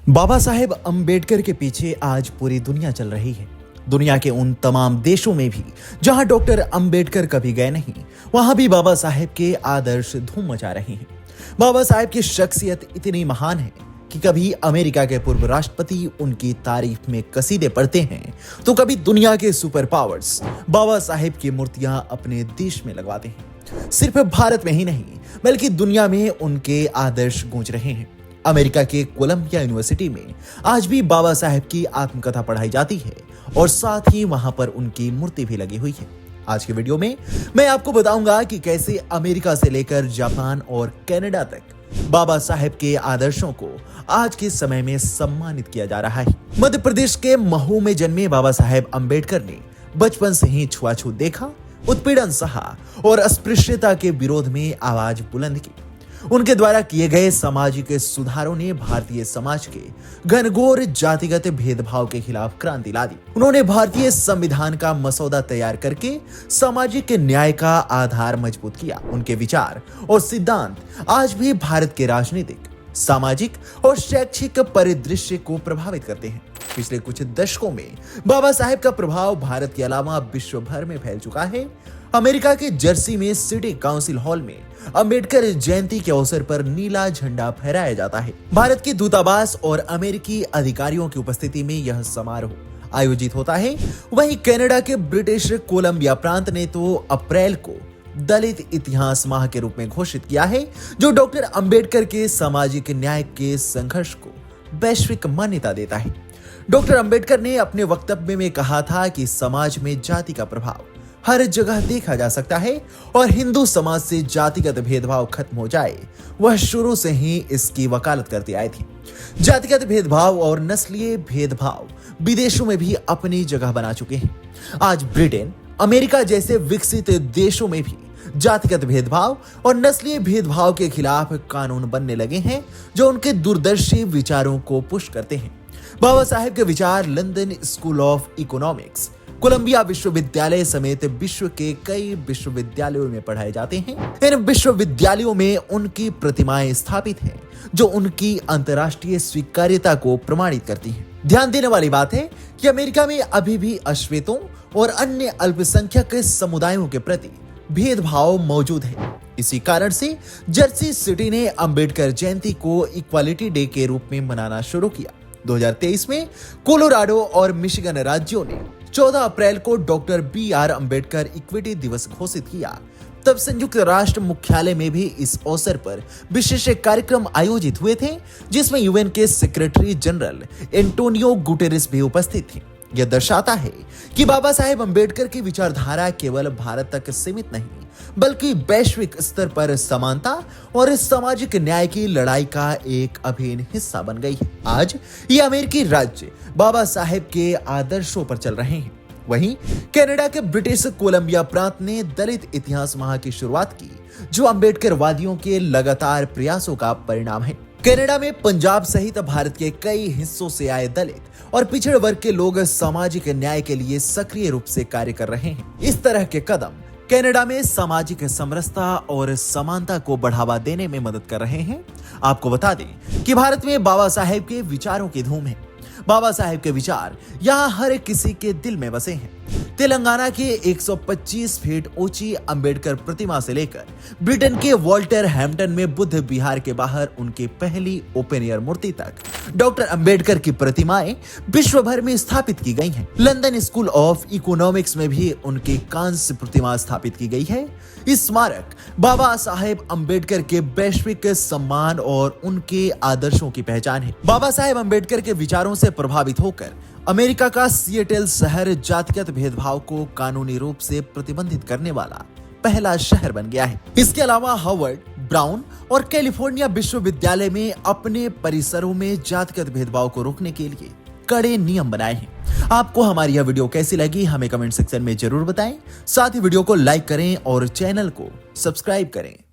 बाबा साहेब अंबेडकर के पीछे आज पूरी दुनिया चल रही है। दुनिया के उन तमाम देशों में भी जहां डॉक्टर अंबेडकर कभी गए नहीं, वहां भी बाबा साहेब के आदर्श धूम मचा रहे हैं। बाबा साहेब की शख्सियत इतनी महान है कि कभी अमेरिका के पूर्व राष्ट्रपति उनकी तारीफ में कसीदे पढ़ते हैं, तो कभी दुनिया के सुपर पावर्स बाबा साहेब की मूर्तियां अपने देश में लगवाते हैं। सिर्फ भारत में ही नहीं, बल्कि दुनिया में उनके आदर्श गूंज रहे हैं। अमेरिका के कोलंबिया यूनिवर्सिटी में आज भी बाबा साहेब की आत्मकथा पढ़ाई जाती है और साथ ही वहां पर उनकी मूर्ति भी लगी हुई है। आज के वीडियो में मैं आपको बताऊंगा कि कैसे अमेरिका से लेकर जापान और कनाडा तक बाबा साहेब के आदर्शों को आज के समय में सम्मानित किया जा रहा है। मध्य प्रदेश के महू में जन्मे बाबा साहेब अंबेडकर ने बचपन से ही छुआछूत देखा, उत्पीड़न सहा और अस्पृश्यता के विरोध में आवाज बुलंद की। उनके द्वारा किए गए सामाजिक सुधारों ने भारतीय समाज के घनघोर जातिगत भेदभाव के खिलाफ क्रांति ला दी। उन्होंने भारतीय संविधान का मसौदा तैयार करके सामाजिक न्याय का आधार मजबूत किया। उनके विचार और सिद्धांत आज भी भारत के राजनीतिक, सामाजिक और शैक्षिक परिदृश्य को प्रभावित करते हैं। पिछले कुछ दशकों में बाबा साहेब का प्रभाव भारत के अलावा विश्व भर में फैल चुका है। अमेरिका के जर्सी में सिटी काउंसिल हॉल में अंबेडकर जयंती के अवसर पर नीला झंडा फहराया जाता है। भारत के दूतावास और अमेरिकी अधिकारियों की उपस्थिति में यह समारोह आयोजित होता है। वहीं कनाडा के ब्रिटिश कोलंबिया प्रांत ने तो अप्रैल को दलित इतिहास माह के रूप में घोषित किया है, जो डॉक्टर अंबेडकर के सामाजिक न्याय के संघर्ष को वैश्विक मान्यता देता है। डॉक्टर अंबेडकर ने अपने वक्तव्य में कहा था कि समाज में जाति का प्रभाव हर जगह देखा जा सकता है और हिंदू समाज से जातिगत भेदभाव खत्म हो जाए, वह शुरू से ही इसकी वकालत करते आए थे। जातिगत भेदभाव और नस्लीय भेदभाव विदेशों में भी अपनी जगह बना चुके हैं। आज ब्रिटेन, अमेरिका जैसे विकसित देशों में भी जातिगत भेदभाव और नस्लीय भेदभाव के खिलाफ कानून बनने लगे हैं, जो उनके दूरदर्शी विचारों को पुश करते हैं। बाबा साहेब के विचार London School of Economics, Columbia विश्वविद्यालय समेत विश्व के कई विश्वविद्यालयों में पढ़ाए जाते हैं। इन विश्वविद्यालयों में उनकी प्रतिमाएं स्थापित हैं, जो उनकी अंतर्राष्ट्रीय स्वीकार्यता को प्रमाणित करती हैं। ध्यान देने वाली बात है कि अमेरिका में अभी भी अश्वेतों और अन्य अल्पसंख्यक समुदायों के प्रति भेदभाव मौजूद है। इसी कारण से जर्सी सिटी ने अंबेडकर जयंती को इक्वालिटी डे के रूप में मनाना शुरू किया। 2023 में कोलोराडो और मिशिगन राज्यों ने 14 अप्रैल को डॉक्टर बी.आर. अंबेडकर इक्विटी दिवस घोषित किया। तब संयुक्त राष्ट्र मुख्यालय में भी इस अवसर पर विशेष कार्यक्रम आयोजित हुए थे, जिसमें यूएन के सेक्रेटरी जनरल एंटोनियो गुटेरेस भी उपस्थित थे। यह दर्शाता है कि बाबा साहेब अंबेडकर की विचारधारा केवल भारत तक सीमित नहीं, बल्कि वैश्विक स्तर पर समानता और सामाजिक न्याय की लड़ाई का एक अभिन्न हिस्सा बन गई है। आज ये अमेरिकी राज्य बाबा साहेब के आदर्शों पर चल रहे हैं। वहीं कनाडा के ब्रिटिश कोलंबिया प्रांत ने दलित इतिहास माह की शुरुआत की, जो अंबेडकर वादियों के लगातार प्रयासों का परिणाम है। कनाडा में पंजाब सहित भारत के कई हिस्सों से आए दलित और पिछड़े वर्ग के लोग सामाजिक न्याय के लिए सक्रिय रूप से कार्य कर रहे हैं। इस तरह के कदम कनाडा में सामाजिक समरसता और समानता को बढ़ावा देने में मदद कर रहे हैं। आपको बता दें कि भारत में बाबा साहेब के विचारों की धूम है। बाबा साहेब के विचार यहाँ हर किसी के दिल में बसे हैं। तेलंगाना के 125 फीट ऊंची अंबेडकर प्रतिमा से लेकर ब्रिटेन के वॉल्टर हैम्पटन में बुद्ध विहार के बाहर उनकी पहली ओपन एयर मूर्ति तक डॉक्टर अंबेडकर की प्रतिमाएं विश्व भर में स्थापित की गई हैं। लंदन स्कूल ऑफ इकोनॉमिक्स में भी उनकी कांस्य प्रतिमा स्थापित की गई है। इस स्मारक बाबा साहेब अंबेडकर के वैश्विक सम्मान और उनके आदर्शों की पहचान है। बाबा साहेब अंबेडकर के विचारों से प्रभावित होकर अमेरिका का सिएटल शहर जातिगत भेदभाव को कानूनी रूप से प्रतिबंधित करने वाला पहला शहर बन गया है। इसके अलावा हार्वर्ड, ब्राउन और कैलिफोर्निया विश्वविद्यालय में अपने परिसरों में जातिगत भेदभाव को रोकने के लिए कड़े नियम बनाए हैं। आपको हमारी यह वीडियो कैसी लगी, हमें कमेंट सेक्शन में जरूर बताएं। साथ ही वीडियो को लाइक करें और चैनल को सब्सक्राइब करें।